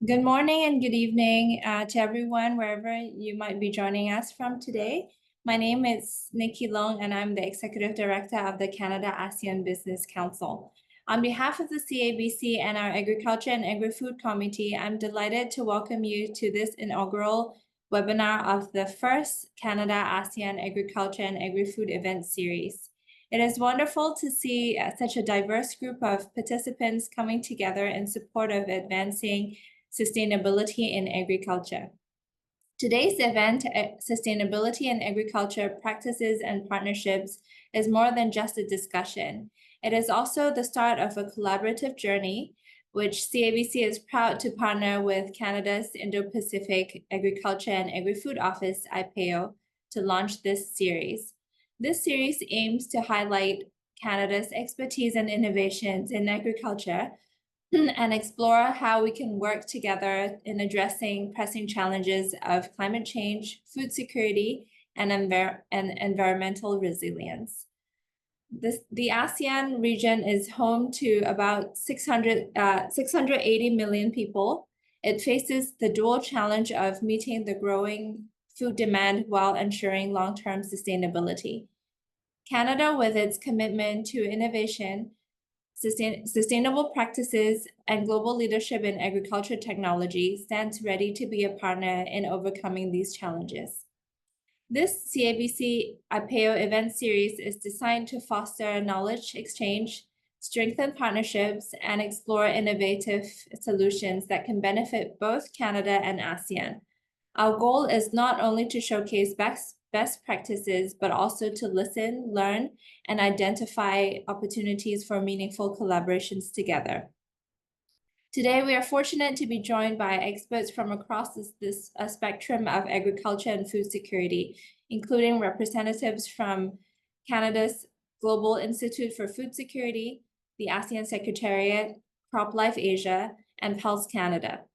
Good morning and good evening to everyone, wherever you might be joining us from today. My name is Nikki Long, and I'm the Executive Director of the Canada-ASEAN Business Council. On behalf of the CABC and our Agriculture and Agri-food Committee, I'm delighted to welcome you to this inaugural webinar of the first Canada-ASEAN Agriculture and Agri-food event series. It is wonderful to see such a diverse group of participants coming together in support of advancing sustainability in agriculture. Today's event, Sustainability in Agriculture Practices and Partnerships, is more than just a discussion. It is also the start of a collaborative journey, which CABC is proud to partner with Canada's Indo-Pacific Agriculture and Agri-food Office, IPAAO, to launch this series. This series aims to highlight Canada's expertise and innovations in agriculture and explore how we can work together in addressing pressing challenges of climate change, food security, and environmental resilience. The ASEAN region is home to about 680 million people. It faces the dual challenge of meeting the growing food demand while ensuring long-term sustainability. Canada, with its commitment to innovation, sustainable practices, and global leadership in agriculture technology, stands ready to be a partner in overcoming these challenges. This CABC IPAAO event series is designed to foster knowledge exchange, strengthen partnerships, and explore innovative solutions that can benefit both Canada and ASEAN. Our goal is not only to showcase best practices, but also to listen, learn, and identify opportunities for meaningful collaborations together. Today, we are fortunate to be joined by experts from across this spectrum of agriculture and food security, including representatives from Canada's Global Institute for Food Security, the ASEAN Secretariat, CropLife Asia, and Pulse Canada.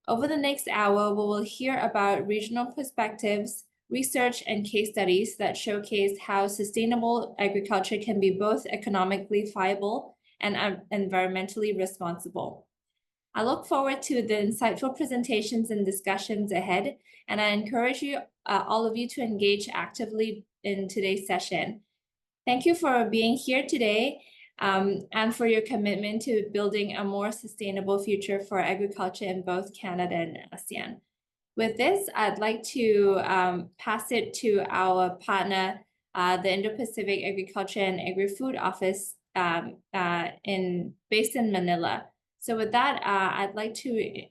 Over the next hour, we will hear about regional perspectives, research, and case studies that showcase how sustainable agriculture can be both economically viable and environmentally responsible. I look forward to the insightful presentations and discussions ahead, and I encourage you, all of you, to engage actively in today's session. Thank you for being here today and for your commitment to building a more sustainable future for agriculture in both Canada and ASEAN. With this, I'd like to pass it to our partner, the Indo-Pacific Agriculture and Agri-food Office based in Manila. So with that, I'd like to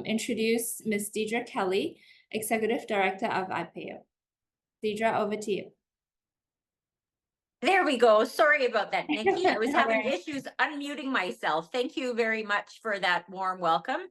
introduce Ms. Deidre Kelly, Executive Director of IPAAO. Deidre, over to you. There we go. Sorry about that, Nikki. I was having issues unmuting myself. Thank you very much for that warm welcome.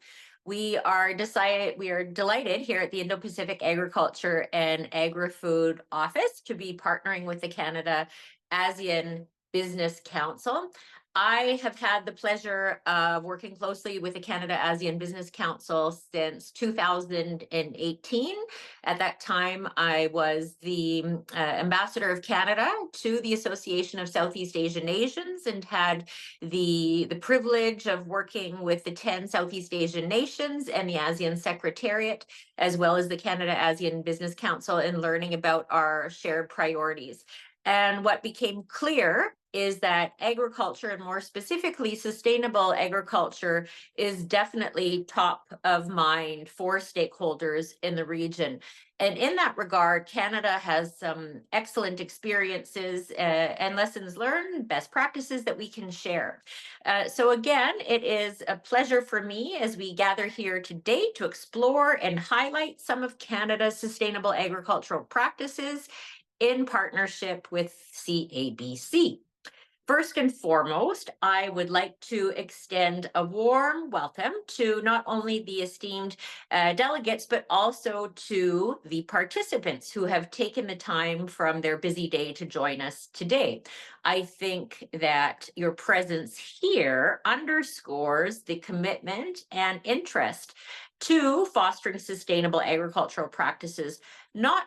We are delighted here at the Indo-Pacific Agriculture and Agri-food Office to be partnering with the Canada-ASEAN Business Council. I have had the pleasure of working closely with the Canada-ASEAN Business Council since 2018. At that time, I was the ambassador of Canada to the Association of Southeast Asian Nations and had the privilege of working with the 10 Southeast Asian nations and the ASEAN Secretariat, as well as the Canada-ASEAN Business Council, in learning about our shared priorities. And what became clear is that agriculture, and more specifically sustainable agriculture, is definitely top of mind for stakeholders in the region. And in that regard, Canada has some excellent experiences and lessons learned, best practices that we can share. So again, it is a pleasure for me as we gather here today to explore and highlight some of Canada's sustainable agricultural practices in partnership with CABC. First and foremost, I would like to extend a warm welcome to not only the esteemed delegates, but also to the participants who have taken the time from their busy day to join us today. I think that your presence here underscores the commitment and interest to fostering sustainable agricultural practices, not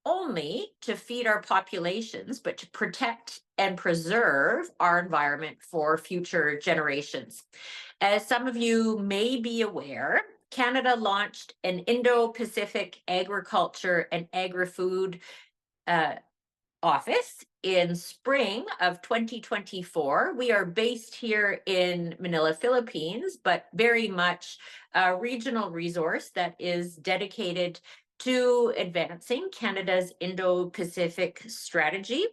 only to feed our populations, but to protect and preserve our environment for future generations. As some of you may be aware, Canada launched an Indo-Pacific Agriculture and Agri-food office in spring of 2024. We are based here in Manila, Philippines, but very much a regional resource that is dedicated to advancing Canada's Indo-Pacific strategy.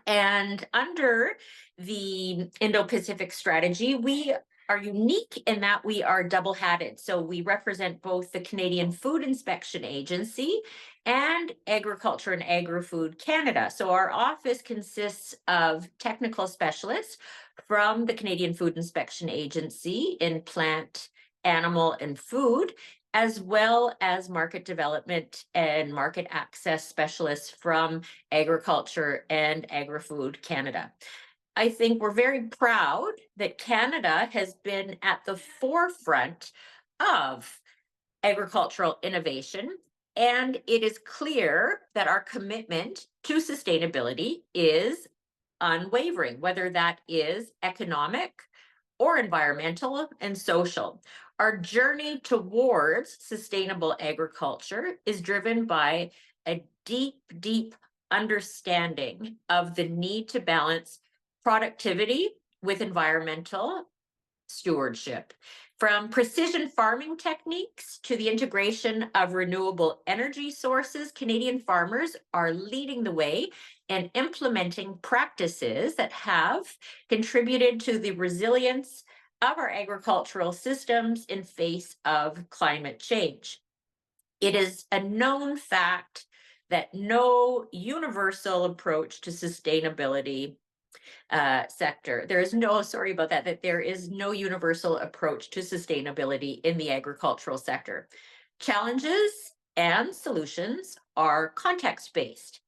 And under the Indo-Pacific strategy, we are unique in that we are double-hatted. So we represent both the Canadian Food Inspection Agency and Agriculture and Agri-food Canada. So our office consists of technical specialists from the Canadian Food Inspection Agency in plant, animal, and food, as well as market development and market access specialists from Agriculture and Agri-food Canada. I think we're very proud that Canada has been at the forefront of agricultural innovation, and it is clear that our commitment to sustainability is unwavering, whether that is economic or environmental and social. Our journey towards sustainable agriculture is driven by a deep, deep understanding of the need to balance productivity with environmental stewardship. From precision farming techniques to the integration of renewable energy sources, Canadian farmers are leading the way and implementing practices that have contributed to the resilience of our agricultural systems in face of climate change. It is a known fact that no universal approach to sustainability sector. There is no, sorry about that, that there is no universal approach to sustainability in the agricultural sector. Challenges and solutions are context-based.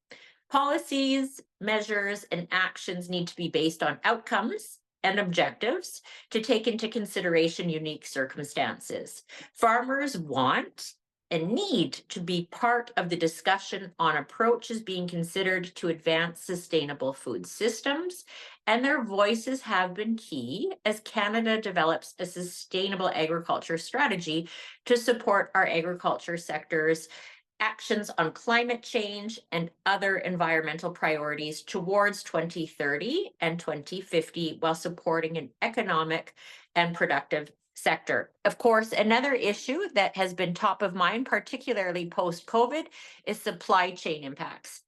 Policies, measures, and actions need to be based on outcomes and objectives to take into consideration unique circumstances. Farmers want and need to be part of the discussion on approaches being considered to advance sustainable food systems, and their voices have been key as Canada develops a sustainable agriculture strategy to support our agriculture sector's actions on climate change and other environmental priorities towards 2030 and 2050 while supporting an economic and productive sector. Of course, another issue that has been top of mind, particularly post-COVID, is supply chain impacts.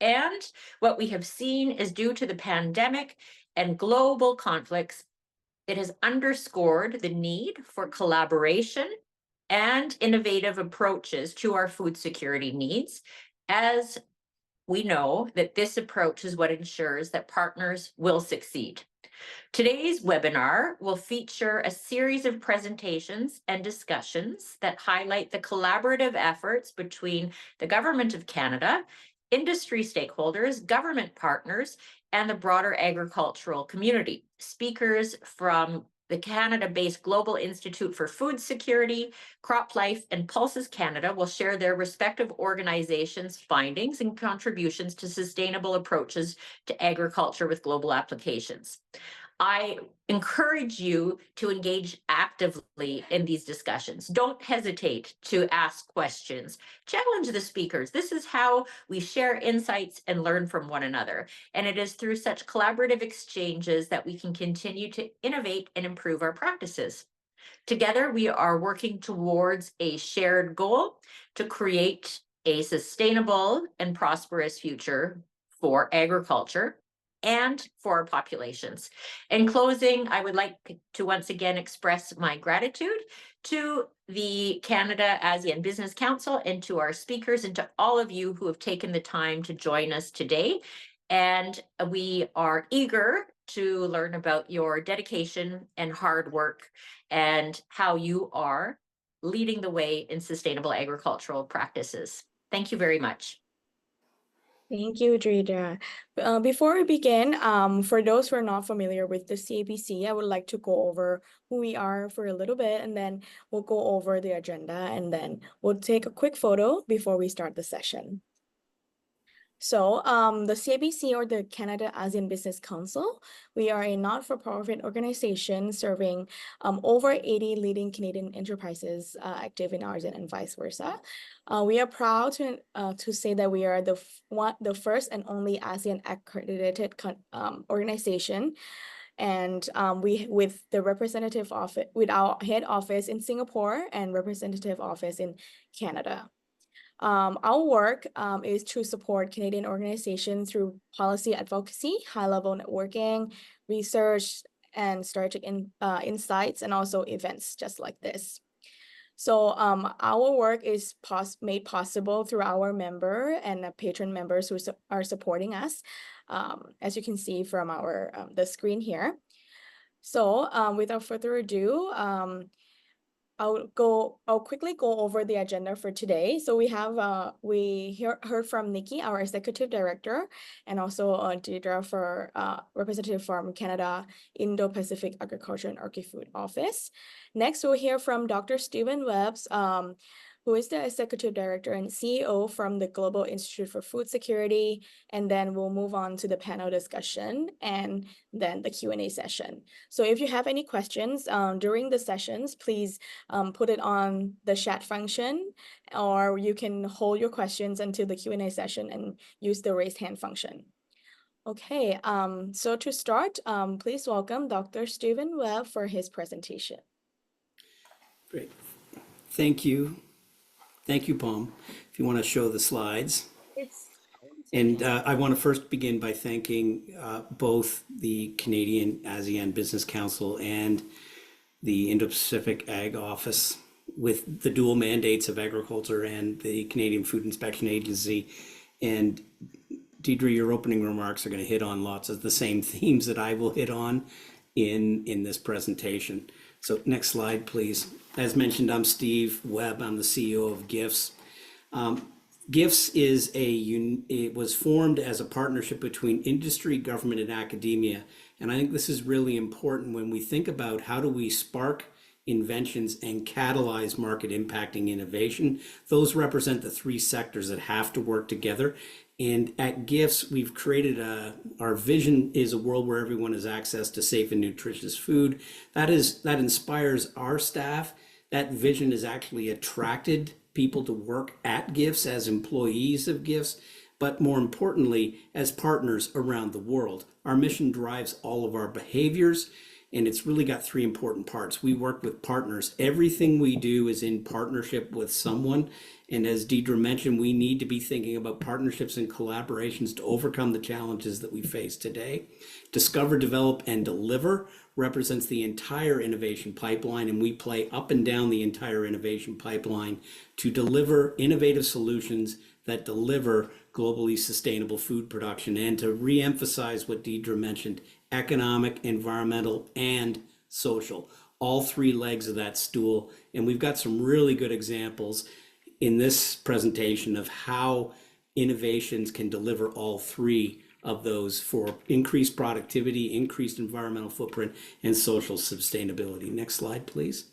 And what we have seen is due to the pandemic and global conflicts, it has underscored the need for collaboration and innovative approaches to our food security needs, as we know that this approach is what ensures that partners will succeed. Today's webinar will feature a series of presentations and discussions that highlight the collaborative efforts between the Government of Canada, industry stakeholders, government partners, and the broader agricultural community. Speakers from the Canada-based Global Institute for Food Security, CropLife, and Pulses Canada will share their respective organizations' findings and contributions to sustainable approaches to agriculture with global applications. I encourage you to engage actively in these discussions. Don't hesitate to ask questions. Challenge the speakers. This is how we share insights and learn from one another. And it is through such collaborative exchanges that we can continue to innovate and improve our practices. Together, we are working towards a shared goal to create a sustainable and prosperous future for agriculture and for our populations. In closing, I would like to once again express my gratitude to the Canada-ASEAN Business Council and to our speakers and to all of you who have taken the time to join us today. And we are eager to learn about your dedication and hard work and how you are leading the way in sustainable agricultural practices. Thank you very much. Thank you, Deirdre. Before we begin, for those who are not familiar with the CABC, I would like to go over who we are for a little bit, and then we'll go over the agenda, and then we'll take a quick photo before we start the session. So the CABC, or the Canada-ASEAN Business Council, we are a not-for-profit organization serving over 80 leading Canadian enterprises active in ASEAN and vice versa. We are proud to say that we are the first and only ASEAN accredited organization, and with the representative office, with our head office in Singapore and representative office in Canada. Our work is to support Canadian organizations through policy advocacy, high-level networking, research, and strategic insights, and also events just like this. So our work is made possible through our member and patron members who are supporting us, as you can see from the screen here. So without further ado, I'll quickly go over the agenda for today. So we have heard from Nikki, our executive director, and also Deidre, for representative from Canada Indo-Pacific Agriculture and Agri-food Office. Next, we'll hear from Dr. Stephen Webb, who is the executive director and CEO from the Global Institute for Food Security. And then we'll move on to the panel discussion and then the Q&A session. So if you have any questions during the sessions, please put it on the chat function, or you can hold your questions until the Q&A session and use the raise hand function. Okay, so to start, please welcome Dr. Stephen Webb for his presentation. Great. Thank you. Thank you, Palm. If you want to show the slides. And I want to first begin by thanking both the Canadian-ASEAN Business Council and the Indo-Pacific Ag Office, with the dual mandates of agriculture and the Canadian Food Inspection Agency. And Deidre, your opening remarks are going to hit on lots of the same themes that I will hit on in this presentation. So next slide, please. As mentioned, I'm Steve Webb. I'm the CEO of GIFS. GIFS it was formed as a partnership between industry, government, and academia. And I think this is really important when we think about how do we spark inventions and catalyze market impacting innovation. Those represent the three sectors that have to work together. And at GIFS, we've created our vision is a world where everyone has access to safe and nutritious food. That inspires our staff. That vision has actually attracted people to work at GIFS as employees of GIFS, but more importantly, as partners around the world. Our mission drives all of our behaviors, and it's really got three important parts. We work with partners. Everything we do is in partnership with someone. And as Deidre mentioned, we need to be thinking about partnerships and collaborations to overcome the challenges that we face today. Discover, develop, and deliver represents the entire innovation pipeline, and we play up and down the entire innovation pipeline to deliver innovative solutions that deliver globally sustainable food production. And to re-emphasize what Deidre mentioned, economic, environmental, and social, all three legs of that stool. And we've got some really good examples in this presentation of how innovations can deliver all three of those for increased productivity, increased environmental footprint, and social sustainability. Next slide, please.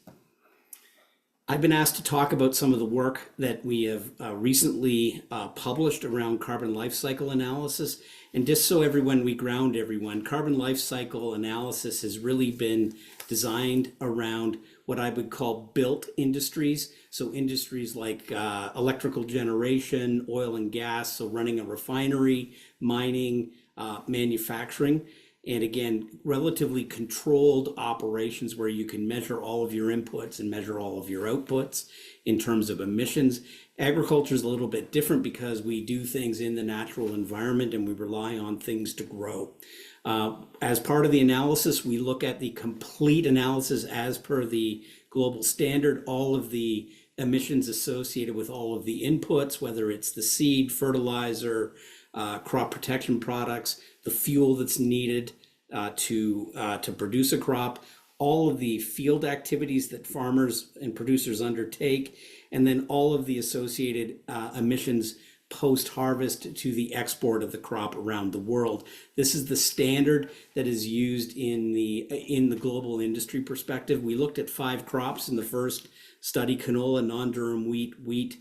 I've been asked to talk about some of the work that we have recently published around carbon life cycle analysis. And just so we ground everyone, carbon life cycle analysis has really been designed around what I would call built industries. So industries like electrical generation, oil and gas, so running a refinery, mining, manufacturing. And again, relatively controlled operations where you can measure all of your inputs and measure all of your outputs in terms of emissions. Agriculture is a little bit different because we do things in the natural environment and we rely on things to grow. As part of the analysis, we look at the complete analysis as per the global standard, all of the emissions associated with all of the inputs, whether it's the seed, fertilizer, crop protection products, the fuel that's needed to produce a crop, all of the field activities that farmers and producers undertake, and then all of the associated emissions post-harvest to the export of the crop around the world. This is the standard that is used in the global industry perspective. We looked at 5 crops in the first study: canola, non-durum wheat,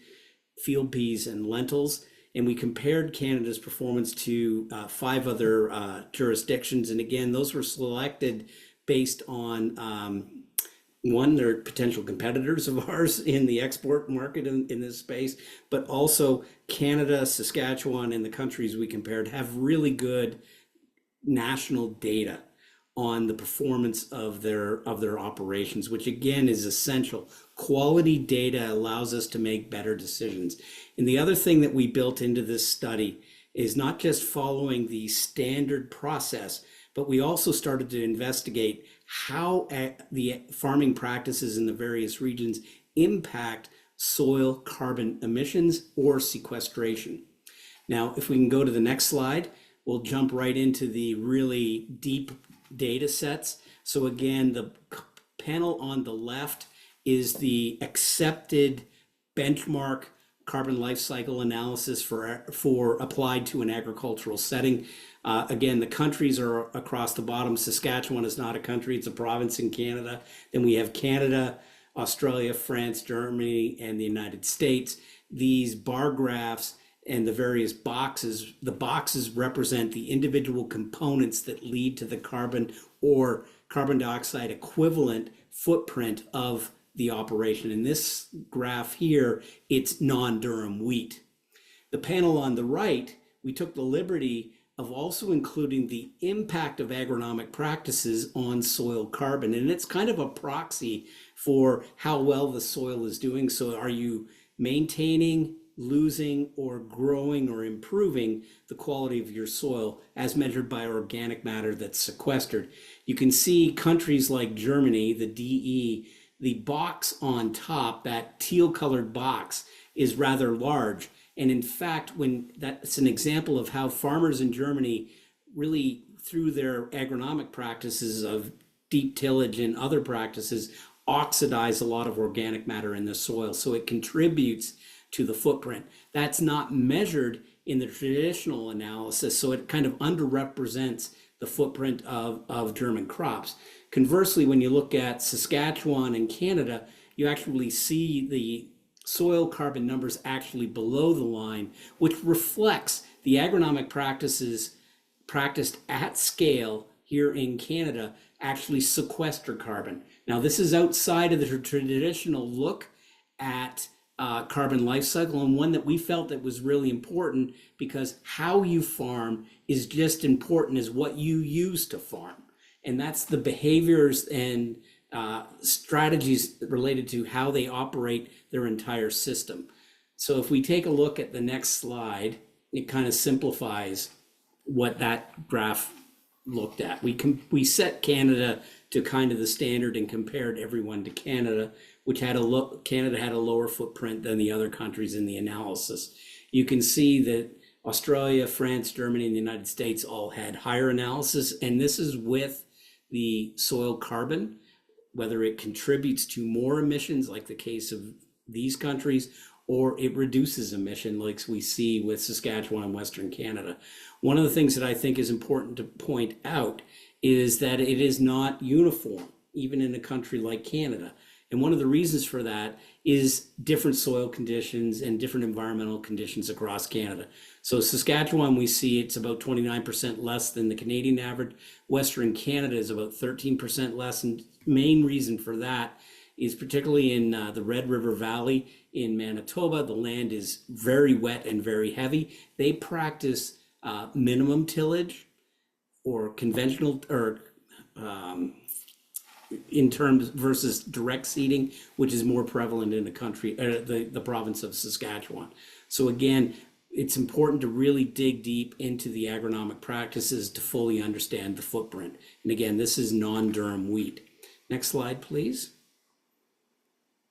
field peas, and lentils. and we compared Canada's performance to 5 other jurisdictions. And again, those were selected based on one, they're potential competitors of ours in the export market in this space, but also Canada, Saskatchewan, and the countries we compared have really good national data on the performance of their operations, which again is essential. Quality data allows us to make better decisions. And the other thing that we built into this study is not just following the standard process, but we also started to investigate how the farming practices in the various regions impact soil carbon emissions or sequestration. Now, if we can go to the next slide, we'll jump right into the really deep data sets. So again, the panel on the left is the accepted benchmark carbon life cycle analysis for applied to an agricultural setting. Again, the countries are across the bottom. Saskatchewan is not a country, it's a province in Canada. Then we have Canada, Australia, France, Germany, and the United States. These bar graphs and the various boxes, the boxes represent the individual components that lead to the carbon or carbon dioxide equivalent footprint of the operation. In this graph here, it's non-durum wheat. The panel on the right, we took the liberty of also including the impact of agronomic practices on soil carbon. And it's kind of a proxy for how well the soil is doing. So are you maintaining, losing, or growing or improving the quality of your soil as measured by organic matter that's sequestered? You can see countries like Germany, the DE, the box on top, that teal colored box, is rather large. And in fact, when that's an example of how farmers in Germany really, through their agronomic practices of deep tillage and other practices, oxidize a lot of organic matter in the soil. So it contributes to the footprint. That's not measured in the traditional analysis, so it kind of underrepresents the footprint of German crops. Conversely, when you look at Saskatchewan and Canada, you actually see the soil carbon numbers actually below the line, which reflects the agronomic practices practiced at scale here in Canada actually sequester carbon. Now, this is outside of the traditional look at carbon life cycle, and one that we felt that was really important because how you farm is just important as what you use to farm. And that's the behaviors and strategies related to how they operate their entire system. So if we take a look at the next slide, it kind of simplifies what that graph looked at. We set Canada to kind of the standard and compared everyone to Canada, which had Canada had a lower footprint than the other countries in the analysis. You can see that Australia, France, Germany, and the United States all had higher analysis, and this is with the soil carbon, whether it contributes to more emissions, like the case of these countries, or it reduces emission, like we see with Saskatchewan and Western Canada. One of the things that I think is important to point out is that it is not uniform, even in a country like Canada. And one of the reasons for that is different soil conditions and different environmental conditions across Canada. So Saskatchewan, we see it's about 29% less than the Canadian average. Western Canada is about 13% less. And main reason for that is particularly in the Red River Valley in Manitoba, the land is very wet and very heavy. They practice minimum tillage or conventional or in terms versus direct seeding, which is more prevalent in the country, the province of Saskatchewan. So again, it's important to really dig deep into the agronomic practices to fully understand the footprint. And again, this is non-durum wheat. Next slide, please.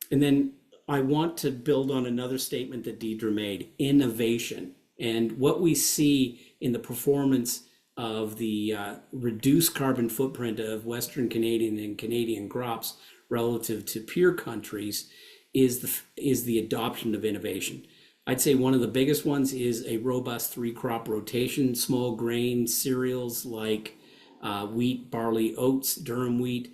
And then I want to build on another statement that Deidre made, innovation. And what we see in the performance of the reduced carbon footprint of Western Canadian and Canadian crops relative to peer countries is the adoption of innovation. I'd say one of the biggest ones is a robust 3-crop rotation, small grain cereals like wheat, barley, oats, durum wheat,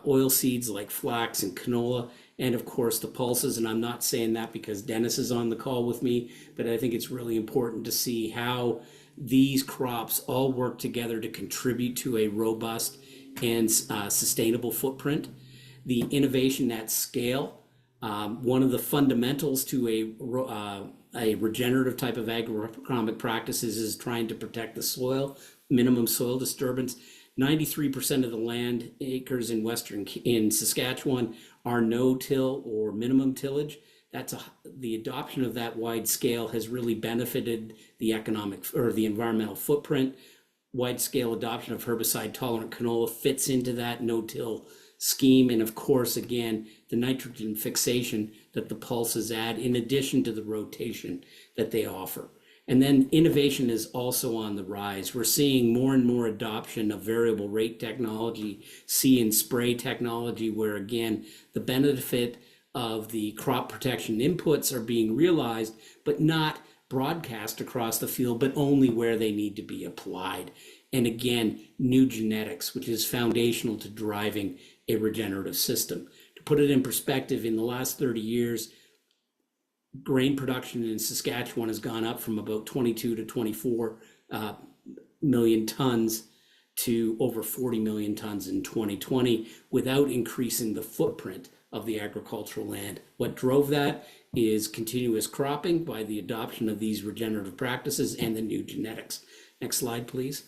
oil seeds like flax and canola, and of course the pulses. And I'm not saying that because Dennis is on the call with me, but I think it's really important to see how these crops all work together to contribute to a robust and sustainable footprint. The innovation at scale, one of the fundamentals to a regenerative type of agroeconomic practices is trying to protect the soil, minimum soil disturbance. 93% of the land acres in Saskatchewan are no-till or minimum tillage. The adoption of that wide scale has really benefited the economic or the environmental footprint. Wide scale adoption of herbicide tolerant canola fits into that no-till scheme. And of course, again, the nitrogen fixation that the pulses add in addition to the rotation that they offer. And then innovation is also on the rise. We're seeing more and more adoption of variable rate technology, see and spray technology, where again, the benefit of the crop protection inputs are being realized, but not broadcast across the field, but only where they need to be applied. And again, new genetics, which is foundational to driving a regenerative system. To put it in perspective, in the last 30 years, grain production in Saskatchewan has gone up from about 22 to 24 million tons to over 40 million tons in 2020 without increasing the footprint of the agricultural land. What drove that is continuous cropping by the adoption of these regenerative practices and the new genetics. Next slide, please.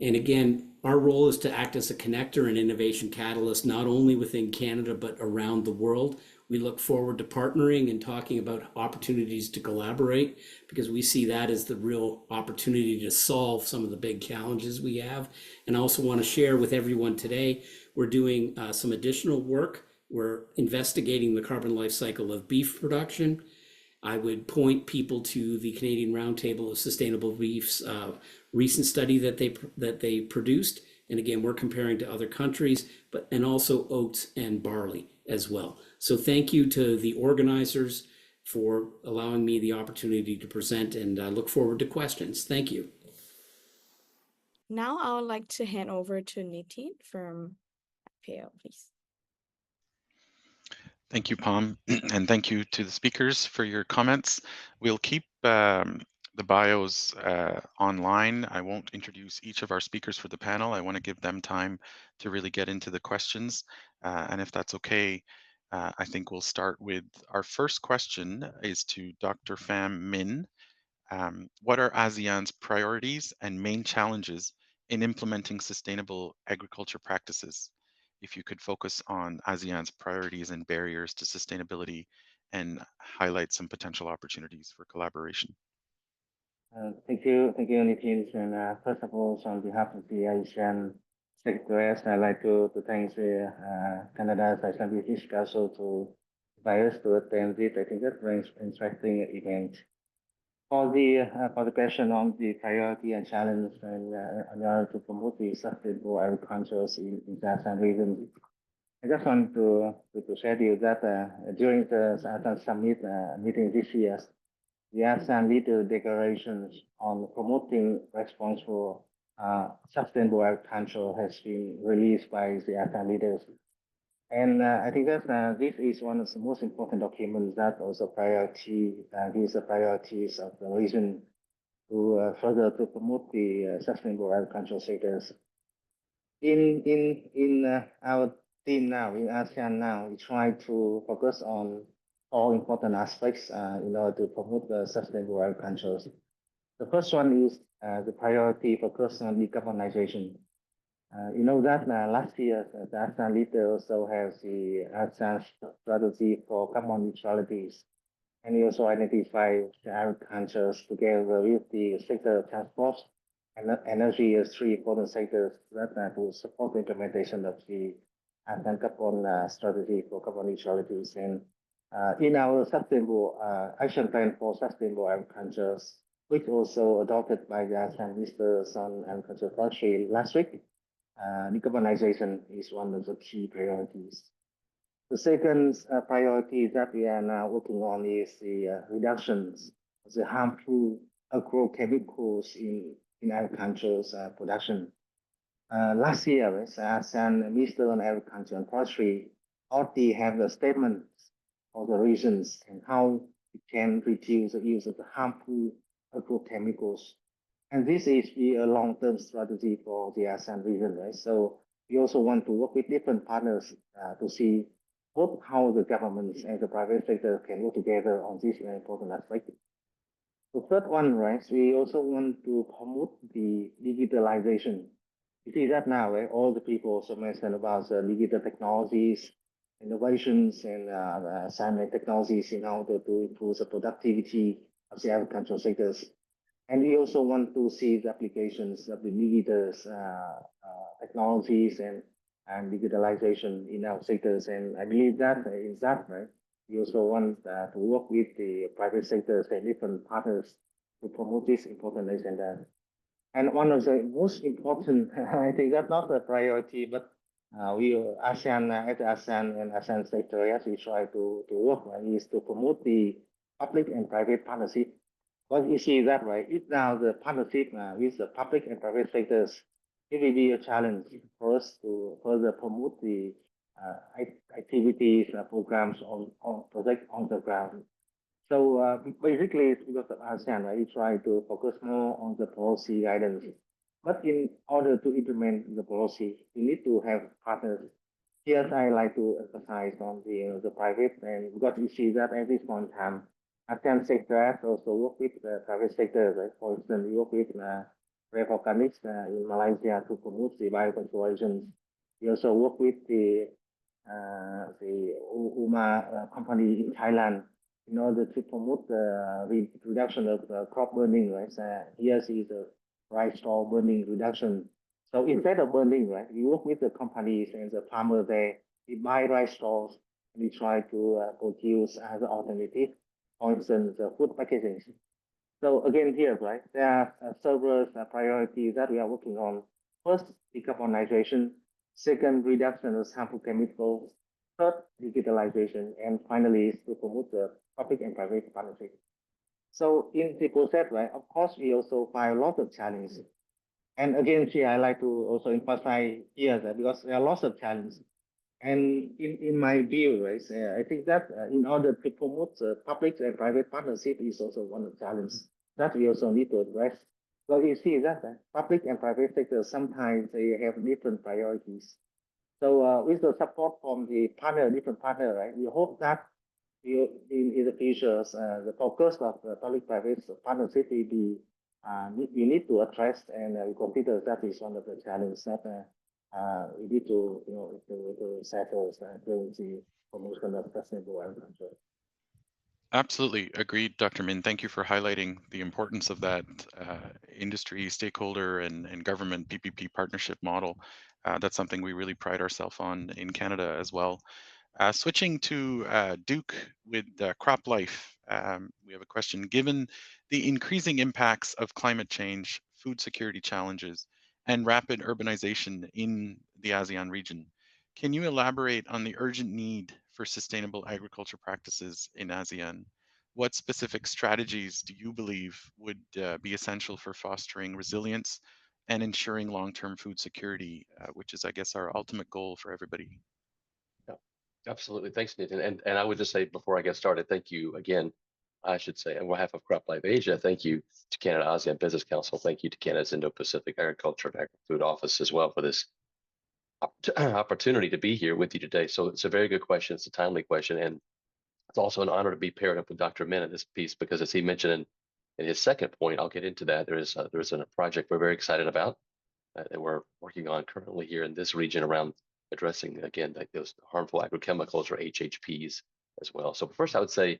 And again, our role is to act as a connector and innovation catalyst, not only within Canada, but around the world. We look forward to partnering and talking about opportunities to collaborate, because we see that as the real opportunity to solve some of the big challenges we have. And I also want to share with everyone today, we're doing some additional work. We're investigating the carbon life cycle of beef production. I would point people to the Canadian Roundtable of Sustainable Beef's recent study that they produced. And again, we're comparing to other countries, and also oats and barley as well. So thank you to the organizers for allowing me the opportunity to present, and I look forward to questions. Thank you. Now I would like to hand over to Nitin from IPAAO, please. Thank you, Pam, and thank you to the speakers for your comments. We'll keep the bios online. I won't introduce each of our speakers for the panel. I want to give them time to really get into the questions. And if that's okay, I think we'll start with our first question is to Dr. Pham Minh. What are ASEAN's priorities and main challenges in implementing sustainable agriculture practices? If you could focus on ASEAN's priorities and barriers to sustainability and highlight some potential opportunities for collaboration. Thank you, Nitin. And first of all, on behalf of the ASEAN Secretariat, I'd like to thank the Canada-ASEAN Business Council to invite us to attend this. I think that's very interesting event. For the question on the priority and challenge and in order to promote the sustainable agriculture in the ASEAN region, I just want to share with you that during the ASEAN Summit meeting this year, the ASEAN leader declarations on promoting responsible sustainable agriculture has been released by the ASEAN leaders. And I think that this is one of the most important documents that also gives the priorities of the region to further to promote the sustainable agricultural sectors. In our team now, in ASEAN now, we try to focus on all important aspects in order to promote the sustainable agriculture. The first one is the priority focus on decarbonization. You know that last year, the ASEAN leader also has the ASEAN strategy for carbon neutralities. And he also identified the agriculture together with the sector of transport and energy as three important sectors that will support the implementation of the ASEAN carbon strategy for carbon neutralities. And in our sustainable action plan for sustainable agriculture, which also adopted by the ASEAN ministers on agriculture policy last week, decarbonization is one of the key priorities. The second priority that we are now working on is the reductions of the harmful agrochemicals in agriculture's production. Last year, as ASEAN Minister on Agriculture and Forestry already have the statements of the regions and how it can reduce the use of the harmful agrochemicals. And this is a long-term strategy for the ASEAN region, right? So we also want to work with different partners to see both how the governments and the private sector can work together on this very important aspect. The third one, right, we also want to promote the digitalization. You see that now, right? All the people also mentioned about the digital technologies, innovations, and science technologies in order to improve the productivity of the agricultural sectors. And we also want to see the applications of the digital technologies and digitalization in our sectors. And I believe that is that, right? We also want to work with the private sectors and different partners to promote this important agenda. And one of the most important, I think that's not a priority, but we ASEAN at the ASEAN and ASEAN secretariat, we try to work on is to promote the public and private partnership. But you see that, right? If now the partnership with the public and private sectors, it will be a challenge for us to further promote the activities, programs on project on the ground. So basically, it's because of ASEAN, right? We try to focus more on the policy guidance. But in order to implement the policy, we need to have partners. Here, I like to emphasize on the private, and because you see that at this point in time, ASEAN sector also work with the private sector, right? For instance, we work with Webb Organics in Malaysia to promote the bioconservation. We also work with the UMA company in Thailand in order to promote the reduction of crop burning, right? Here is the rice straw burning reduction. So instead of burning, right, we work with the companies and the farmer there. We buy rice straws and we try to produce as an alternative, for instance, food packaging. So again here, right, there are several priorities that we are working on. First, decarbonization. Second, reduction of harmful chemicals. Third, digitalization. And finally, is to promote the public and private partnership. So in the process, right, of course, we also find a lot of challenges. And again, here, I like to also emphasize here that because there are lots of challenges. And in my view, right, I think that in order to promote the public and private partnership is also one of the challenges that we also need to address. So you see that public and private sector, sometimes they have different priorities. So with the support from the partner, different partner, right, we hope that in the future, the focus of the public-private partnership will be we need to address, and we consider that is one of the challenges that we need to to settle during the promotion of sustainable agriculture. Absolutely agreed, Dr. Min. Thank you for highlighting the importance of that industry, stakeholder, and government PPP partnership model. That's something we really pride ourselves on in Canada as well. Switching to Duke with crop life, we have a question. Given the increasing impacts of climate change, food security challenges, and rapid urbanization in the ASEAN region, can you elaborate on the urgent need for sustainable agriculture practices in ASEAN? What specific strategies do you believe would be essential for fostering resilience and ensuring long-term food security, which is, I guess, our ultimate goal for everybody? Absolutely. Thanks, Nathan. And I would just say before I get started, thank you again, I should say, on behalf of CropLife Asia, thank you to Canada-ASEAN Business Council. Thank you to Canada's Indo-Pacific Agriculture and Agri-food Office as well for this opportunity to be here with you today. So it's a very good question. It's a timely question. And it's also an honor to be paired up with Dr. Min in this piece, because as he mentioned in his second point, I'll get into that. There is a project we're very excited about that we're working on currently here in this region around addressing, again, like those harmful agrochemicals or HHPs as well. So first, I would say,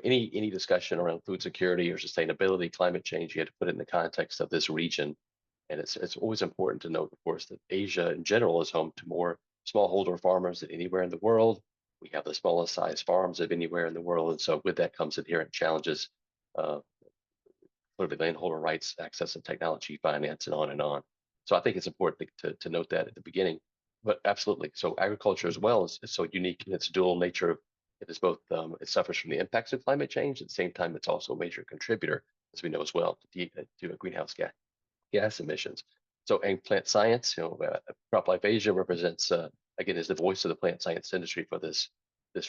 any discussion around food security or sustainability, climate change, you have to put it in the context of this region. And it's always important to note, of course, that Asia in general is home to more smallholder farmers than anywhere in the world. We have the smallest size farms of anywhere in the world. And so with that comes inherent challenges, clearly landholder rights, access and technology, finance, and on and on. So I think it's important to note that at the beginning. But absolutely. So agriculture as well is so unique in its dual nature. It is both, it suffers from the impacts of climate change. At the same time, it's also a major contributor, as we know as well, to greenhouse gas emissions. So and plant science, CropLife Asia represents again, is the voice of the plant science industry for this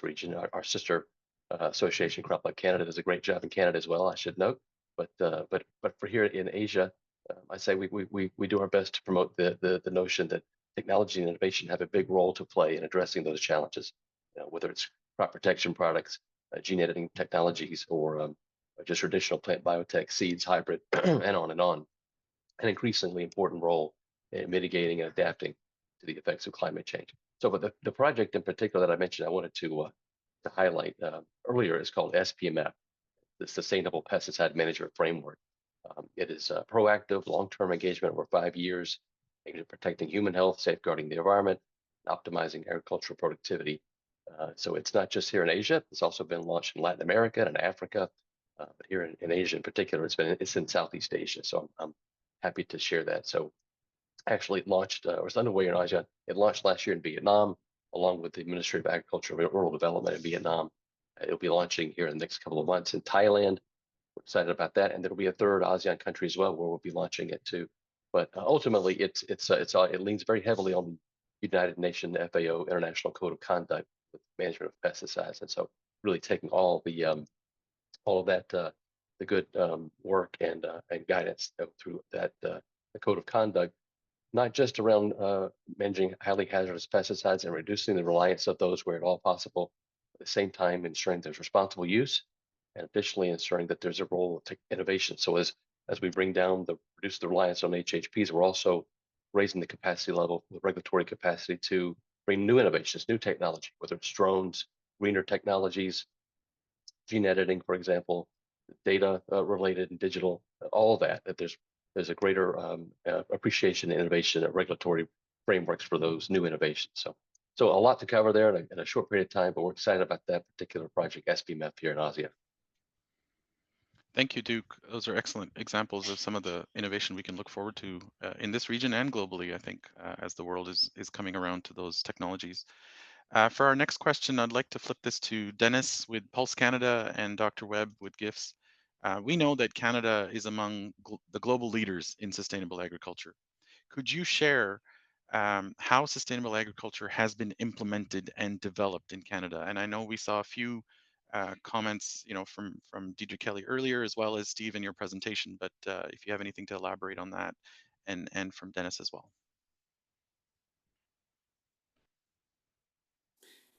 region. Our sister association, Cropland Canada, does a great job in Canada as well, I should note. But for here in Asia, I say we do our best to promote the notion that technology and innovation have a big role to play in addressing those challenges, whether it's crop protection products, gene editing technologies, or just traditional plant biotech, seeds, hybrid, and on and on. An increasingly important role in mitigating and adapting to the effects of climate change. So, but the project in particular that I mentioned, I wanted to highlight earlier is called SPMF, the Sustainable Pesticide Management Framework. It is a proactive, long-term engagement over 5 years aimed at protecting human health, safeguarding the environment, and optimizing agricultural productivity. So it's not just here in Asia; it's also been launched in Latin America and Africa, but here in Asia in particular, it's in Southeast Asia. So I'm happy to share that. So actually it launched, or it's underway in Asia. It launched last year in Vietnam, along with the Ministry of Agriculture and Rural Development in Vietnam. It'll be launching here in the next couple of months in Thailand. We're excited about that, and there'll be a third ASEAN country as well where we'll be launching it too. But ultimately, it leans very heavily on the United Nations FAO International Code of Conduct with management of pesticides, and so really taking all of that the good work and guidance through that the code of conduct, not just around managing highly hazardous pesticides and reducing the reliance of those where at all possible, at the same time ensuring there's responsible use, and additionally ensuring that there's a role of innovation. So as we reduce the reliance on HHPs, we're also raising the capacity level, the regulatory capacity to bring new innovations, new technology, whether it's drones, greener technologies, gene editing, for example, data related and digital, all that there's a greater appreciation and innovation and regulatory frameworks for those new innovations. So a lot to cover there in a short period of time, but we're excited about that particular project, SPMF, here in ASEAN. Thank you, Duke. Those are excellent examples of some of the innovation we can look forward to in this region and globally, I think, as the world is coming around to those technologies. For our next question, I'd like to flip this to Dennis with Pulse Canada and Dr. Webb with GIFS. We know that Canada is among the global leaders in sustainable agriculture. Could you share how sustainable agriculture has been implemented and developed in Canada? And I know we saw a few comments, from Deidre Kelly earlier, as well as Steve in your presentation, but if you have anything to elaborate on that, and from Dennis as well.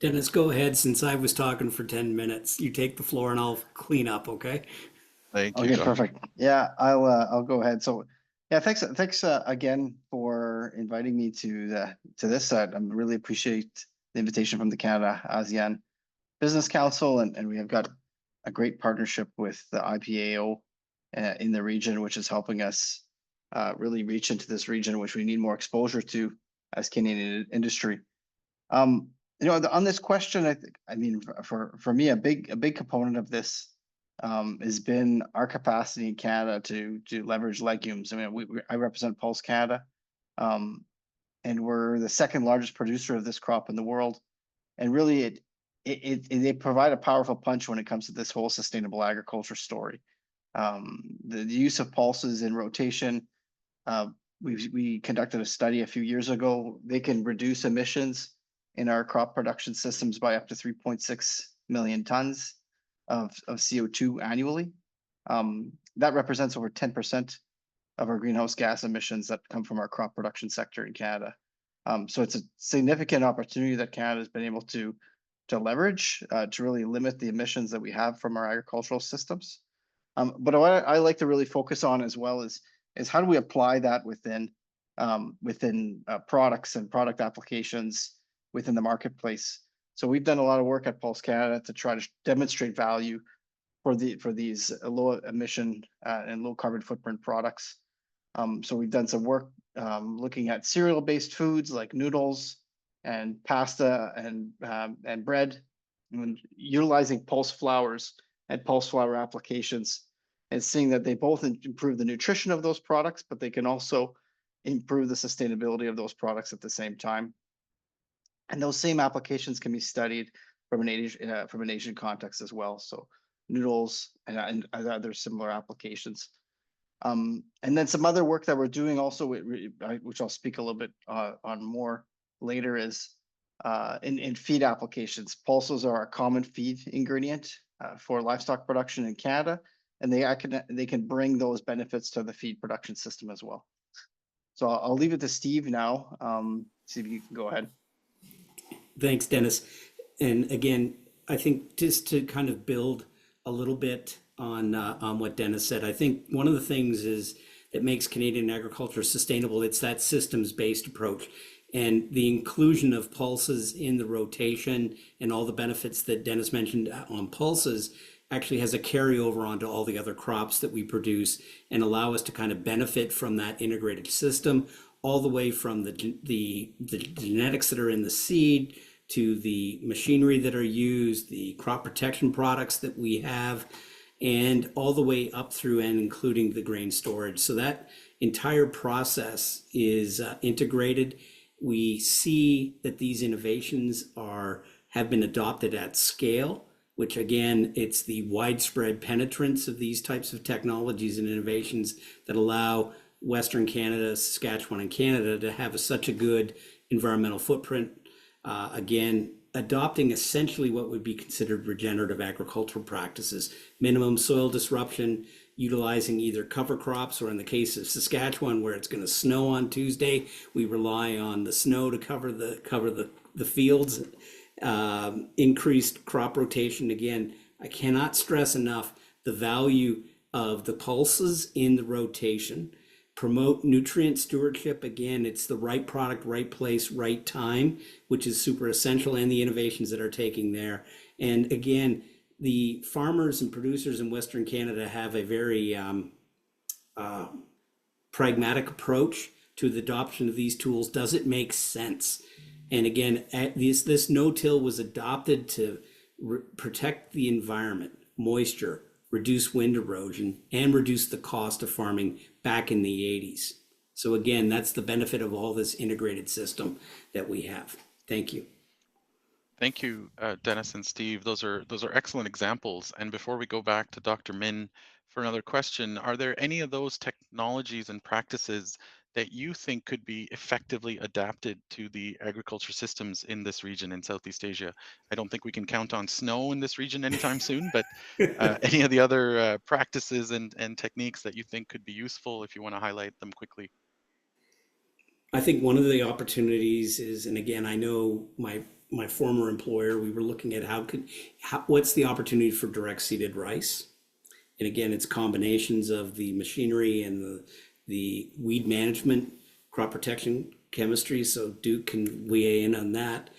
Dennis, go ahead. Since I was talking for 10 minutes, you take the floor and I'll clean up, okay? Thank you. Okay, Dr. perfect. Yeah, I'll go ahead. So yeah, thanks again for inviting me to this. I really appreciate the invitation from the Canada-ASEAN Business Council, and we have got a great partnership with the IPAAO in the region, which is helping us really reach into this region, which we need more exposure to as Canadian industry. On this question, I mean, for me, a big component of this has been our capacity in Canada to leverage legumes. I mean, I represent Pulse Canada, and we're the second largest producer of this crop in the world. And really, they provide a powerful punch when it comes to this whole sustainable agriculture story. The use of pulses in rotation. We conducted a study a few years ago. They can reduce emissions in our crop production systems by up to 3.6 million tons of CO2 annually. That represents over 10% of our greenhouse gas emissions that come from our crop production sector in Canada. So it's a significant opportunity that Canada has been able to leverage to really limit the emissions that we have from our agricultural systems. But what I like to really focus on as well is how do we apply that within products and product applications within the marketplace. So we've done a lot of work at Pulse Canada to try to demonstrate value for these low emission and low carbon footprint products. So we've done some work looking at cereal-based foods like noodles and pasta and bread, and utilizing pulse flours and pulse flour applications, and seeing that they both improve the nutrition of those products, but they can also improve the sustainability of those products at the same time. And those same applications can be studied from an Asian context as well. So noodles and other similar applications. And then some other work that we're doing also, which I'll speak a little bit on more later, is in feed applications. Pulses are a common feed ingredient for livestock production in Canada, and they can bring those benefits to the feed production system as well. So I'll leave it to Steve now. See if you can go ahead. Thanks, Dennis. And again, I think just to kind of build a little bit on what Dennis said, I think one of the things is that makes Canadian agriculture sustainable. It's that systems-based approach, and the inclusion of pulses in the rotation and all the benefits that Dennis mentioned on pulses actually has a carryover onto all the other crops that we produce and allow us to kind of benefit from that integrated system, all the way from the genetics that are in the seed to the machinery that are used, the crop protection products that we have, and all the way up through and including the grain storage. So that entire process is integrated. We see that these innovations have been adopted at scale, which again, it's the widespread penetrance of these types of technologies and innovations that allow Western Canada, Saskatchewan, and Canada to have such a good environmental footprint. Again, adopting essentially what would be considered regenerative agricultural practices, minimum soil disruption, utilizing either cover crops, or in the case of Saskatchewan, where it's going to snow on Tuesday, we rely on the snow to cover the fields. Increased crop rotation. Again, I cannot stress enough the value of the pulses in the rotation. Promote nutrient stewardship. Again, it's the right product, right place, right time, which is super essential, and the innovations that are taking there. And again, the farmers and producers in Western Canada have a very pragmatic approach to the adoption of these tools. Does it make sense? And again, this no-till was adopted to protect the environment, moisture, reduce wind erosion, and reduce the cost of farming back in the 80s. So again, that's the benefit of all this integrated system that we have. Thank you. Thank you, Dennis and Steve. Those are excellent examples. And before we go back to Dr. Min for another question, are there any of those technologies and practices that you think could be effectively adapted to the agriculture systems in this region in Southeast Asia? I don't think we can count on snow in this region anytime soon, but any of the other practices and techniques that you think could be useful, if you want to highlight them quickly? I think one of the opportunities is, and again, I know my former employer, we were looking at what's the opportunity for direct seeded rice? And again, it's combinations of the machinery and the weed management, crop protection chemistry. So Duke can weigh in on that.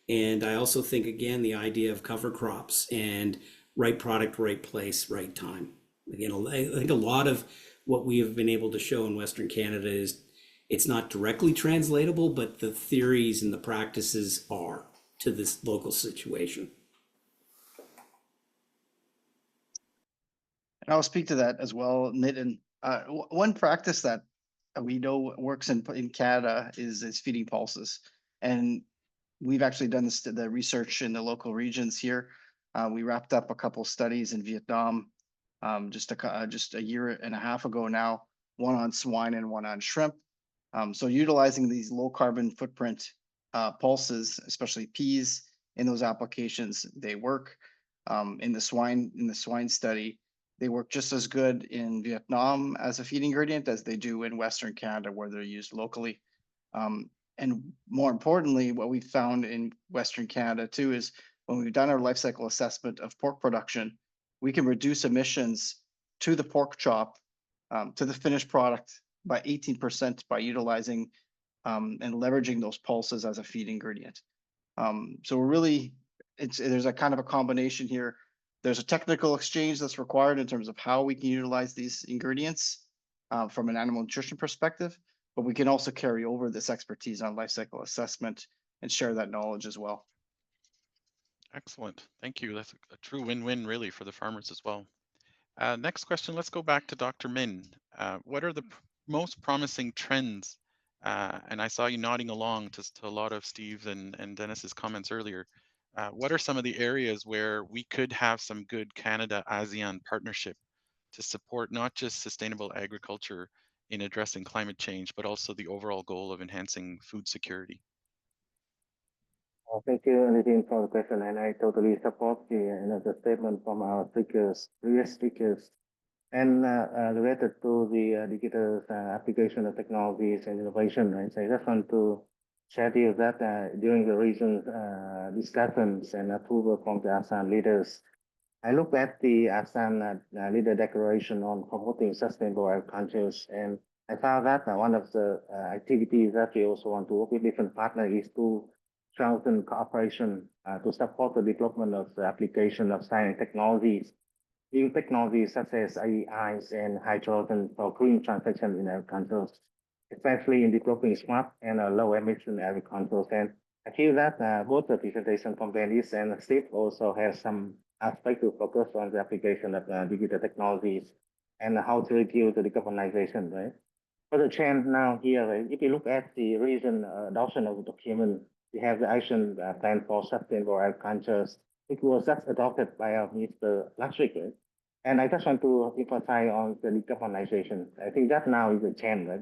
And I also think, again, the idea of cover crops and right product, right place, right time. Again, I think a lot of what we have been able to show in Western Canada is it's not directly translatable, but the theories and the practices are to this local situation. And I'll speak to that as well, Nitin. One practice that we know works in Canada is feeding pulses. And we've actually done the research in the local regions here. We wrapped up a couple studies in Vietnam just a year and a half ago now, one on swine and one on shrimp. So utilizing these low carbon footprint pulses, especially peas, in those applications, they work. In the swine study, they work just as good in Vietnam as a feed ingredient as they do in Western Canada, where they're used locally. And more importantly, what we found in Western Canada too is when we've done our life cycle assessment of pork production, we can reduce emissions to the pork chop, to the finished product by 18% by utilizing and leveraging those pulses as a feed ingredient. So really, there's a kind of a combination here. There's a technical exchange that's required in terms of how we can utilize these ingredients from an animal nutrition perspective, but we can also carry over this expertise on life cycle assessment and share that knowledge as well. Excellent. Thank you. That's a true win-win really for the farmers as well. Next question, let's go back to Dr. Min. What are the most promising trends? And I saw you nodding along to a lot of Steve and Dennis's comments earlier. What are some of the areas where we could have some good Canada-ASEAN partnership to support not just sustainable agriculture in addressing climate change, but also the overall goal of enhancing food security? Thank you, Nadine, for the question, and I totally support the statement from our previous speakers, and related to the digital application of technologies and innovation. Right? So I just want to share with you that during the recent discussions and approval from the ASEAN leaders, I looked at the ASEAN leader declaration on promoting sustainable agriculture, and I found that one of the activities that we also want to work with different partners is to strengthen cooperation to support the development of the application of science and technologies, new technologies such as AIs and hydrogen for green transition in agriculture, especially in developing smart and low emission agriculture. And I feel that both the presentation from Dennis and Steve also has some aspect to focus on the application of digital technologies and how to reduce the decarbonization, right? For the trend now here, right, if you look at the recent adoption of the document, we have the action plan for sustainable agriculture. It was just adopted by our minister last week, right? And I just want to emphasize on the decarbonization. I think that now is a trend, right?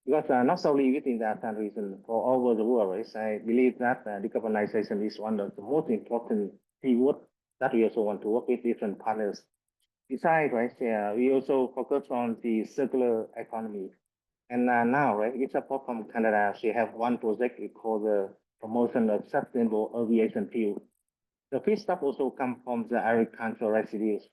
Because not solely within the ASEAN region, for all over the world, right? I believe that decarbonization is one of the most important keywords that we also want to work with different partners. Besides, right, we also focus on the circular economy. And now, right, it's support from Canada. We have one project we call the promotion of sustainable aviation fuel. The feedstock also come from the agricultural residues.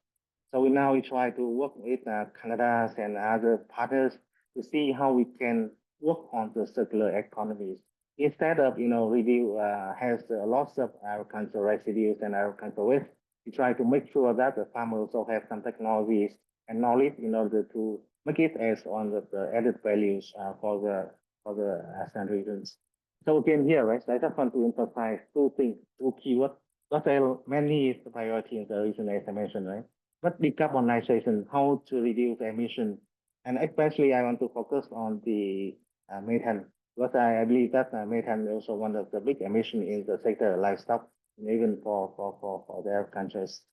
So we try to work with Canada and other partners to see how we can work on the circular economies. Instead of, has a lots of agricultural residues and agricultural waste, we try to make sure that the farmers also have some technologies and knowledge in order to make it as one of the added values for the ASEAN regions. So again here, right, I just want to emphasize two things, two keywords. Not many is the priority in the region, as I mentioned, right? But decarbonization, how to reduce emission, and especially I want to focus on the methane, because I believe that methane is also one of the big emission in the sector of livestock, and even for their countries'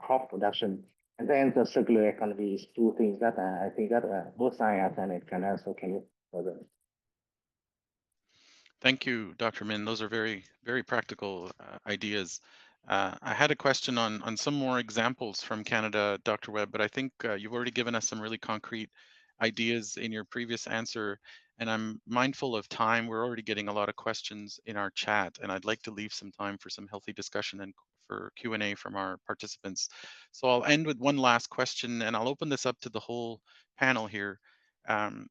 crop production. And then the circular economy is two things that I think that both sides and can also can look further. Thank you, Dr. Min. Those are very, very practical ideas. I had a question on some more examples from Canada, Dr. Webb, but I think you've already given us some really concrete ideas in your previous answer, and I'm mindful of time. We're already getting a lot of questions in our chat, and I'd like to leave some time for some healthy discussion and for Q&A from our participants. So I'll end with one last question, and I'll open this up to the whole panel here.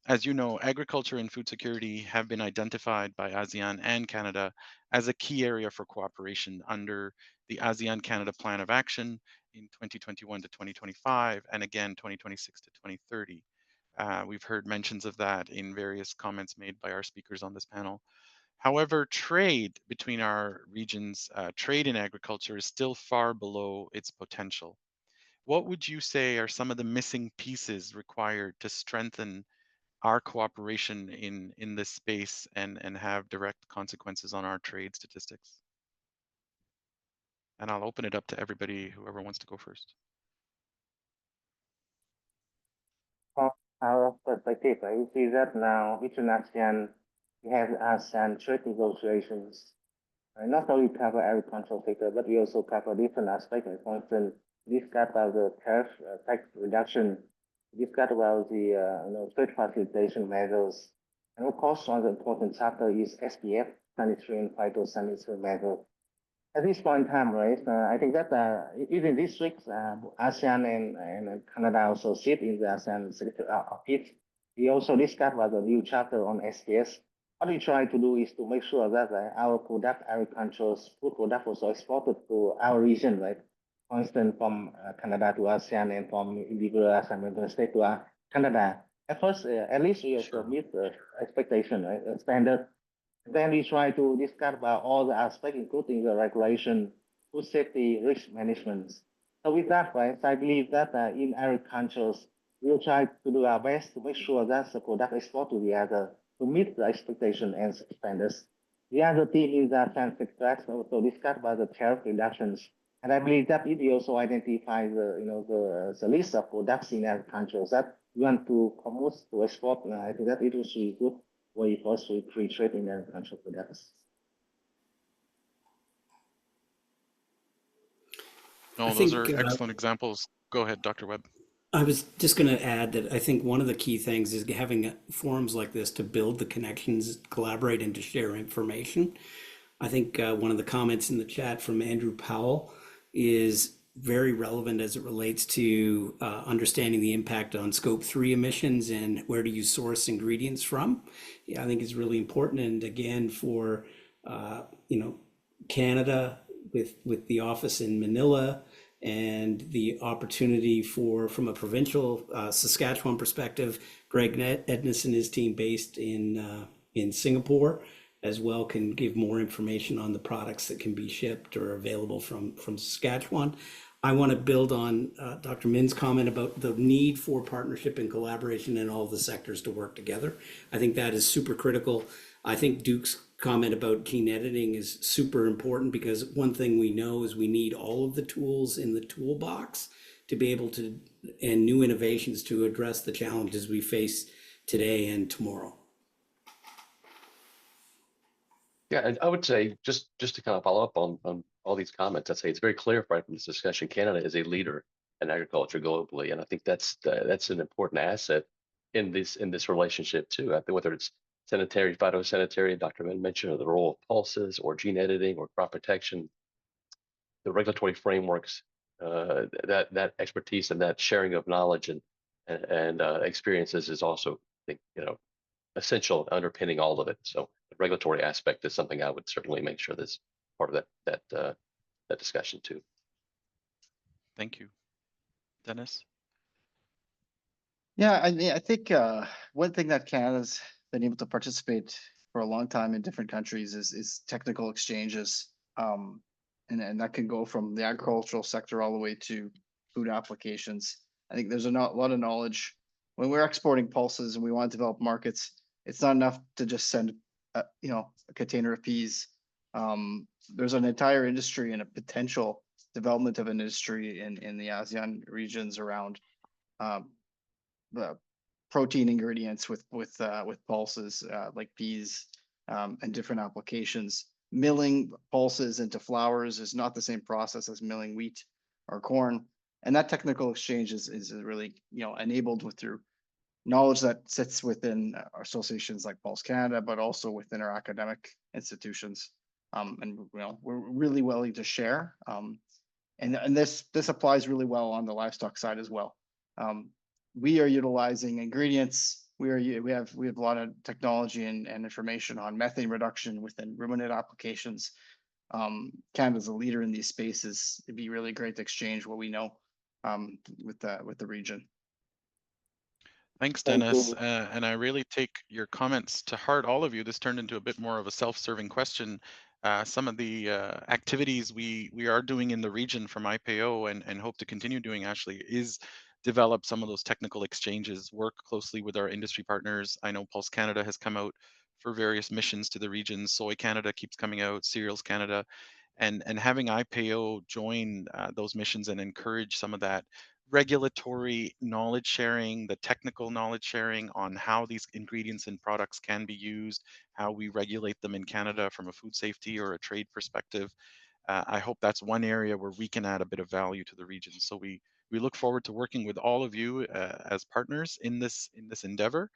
As you know, agriculture and food security have been identified by ASEAN and Canada as a key area for cooperation under the ASEAN-Canada Plan of Action in 2021 to 2025, and again 2026 to 2030. We've heard mentions of that in various comments made by our speakers on this panel. However, trade between our regions, trade in agriculture is still far below its potential. What would you say are some of the missing pieces required to strengthen our cooperation in this space and have direct consequences on our trade statistics? And I'll open it up to everybody, whoever wants to go first. From our perspective, I see that now within ASEAN, we have ASEAN trade negotiations. Not only cover agricultural sector, but we also cover different aspects. For instance, discuss about the tariff tax reduction, discuss about the trade facilitation measures, and of course, one of the important chapter is SPF, sanitary and phytosanitary measures. At this point in time, right, I think that even this week, ASEAN and Canada also sit in the ASEAN Secretary Office. We also discussed about the new chapter on SPS. What we try to do is to make sure that our product, agricultural food product also exported to our region, right? For instance, from Canada to ASEAN and from individual ASEAN member state to Canada. At first, at least we also meet the expectation, right? The standard. Then we try to discuss about all the aspects, including the regulation, food safety, risk management. So with that, right, I believe that in agriculture, we'll try to do our best to make sure that the product export to the other to meet the expectation and standards. The other team in the ASEAN sector also discuss about the tariff reductions. And I believe that it will also identify the list of products in agriculture that we want to promote to export. I think that it will be good way for us to free trade in agricultural products. No, those are excellent examples. Go ahead, Dr. Webb. I was just going to add that I think one of the key things is having forums like this to build the connections, collaborate, and to share information. I think one of the comments in the chat from Andrew Powell is very relevant as it relates to understanding the impact on scope 3 emissions and where do you source ingredients from. Yeah, I think it's really important. And again, for Canada with the office in Manila and the opportunity from a provincial Saskatchewan perspective, Greg Edness and his team based in Singapore as well can give more information on the products that can be shipped or available from Saskatchewan. I want to build on Dr. Min's comment about the need for partnership and collaboration in all the sectors to work together. I think that is super critical. I think Duke's comment about gene editing is super important because one thing we know is we need all of the tools in the toolbox to be able to, and new innovations to address the challenges we face today and tomorrow. Yeah, and I would say just to kind of follow up on all these comments, I'd say it's very clear right from this discussion, Canada is a leader in agriculture globally, and I think that's an important asset in this relationship too. I think whether it's sanitary, phytosanitary, Dr. Min mentioned, or the role of pulses or gene editing or crop protection, the regulatory frameworks, that expertise and that sharing of knowledge and experiences is also, I think, essential underpinning all of it. So the regulatory aspect is something I would certainly make sure that's part of that discussion too. Thank you. Dennis? Yeah, I think one thing that Canada's been able to participate for a long time in different countries is technical exchanges. And that can go from the agricultural sector all the way to food applications. I think there's a lot of knowledge. When we're exporting pulses and we want to develop markets, it's not enough to just send a container of peas. There's an entire industry and a potential development of an industry in the ASEAN regions around the protein ingredients with pulses like peas and different applications. Milling pulses into flours is not the same process as milling wheat or corn, and that technical exchange is really enabled through knowledge that sits within our associations like Pulse Canada, but also within our academic institutions. And we're really willing to share. And this applies really well on the livestock side as well. We are utilizing ingredients. We have a lot of technology and information on methane reduction within ruminant applications. Canada's a leader in these spaces. It'd be really great to exchange what we know with the region. Thanks, Dennis. And I really take your comments to heart, all of you. This turned into a bit more of a self-serving question. Some of the activities we are doing in the region from IPAAO and hope to continue doing actually is develop some of those technical exchanges, work closely with our industry partners. I know Pulse Canada has come out for various missions to the region. Soy Canada keeps coming out, Cereals Canada, and having IPAAO join those missions and encourage some of that regulatory knowledge sharing, the technical knowledge sharing on how these ingredients and products can be used, how we regulate them in Canada from a food safety or a trade perspective. I hope that's one area where we can add a bit of value to the region. So we look forward to working with all of you as partners in this endeavor.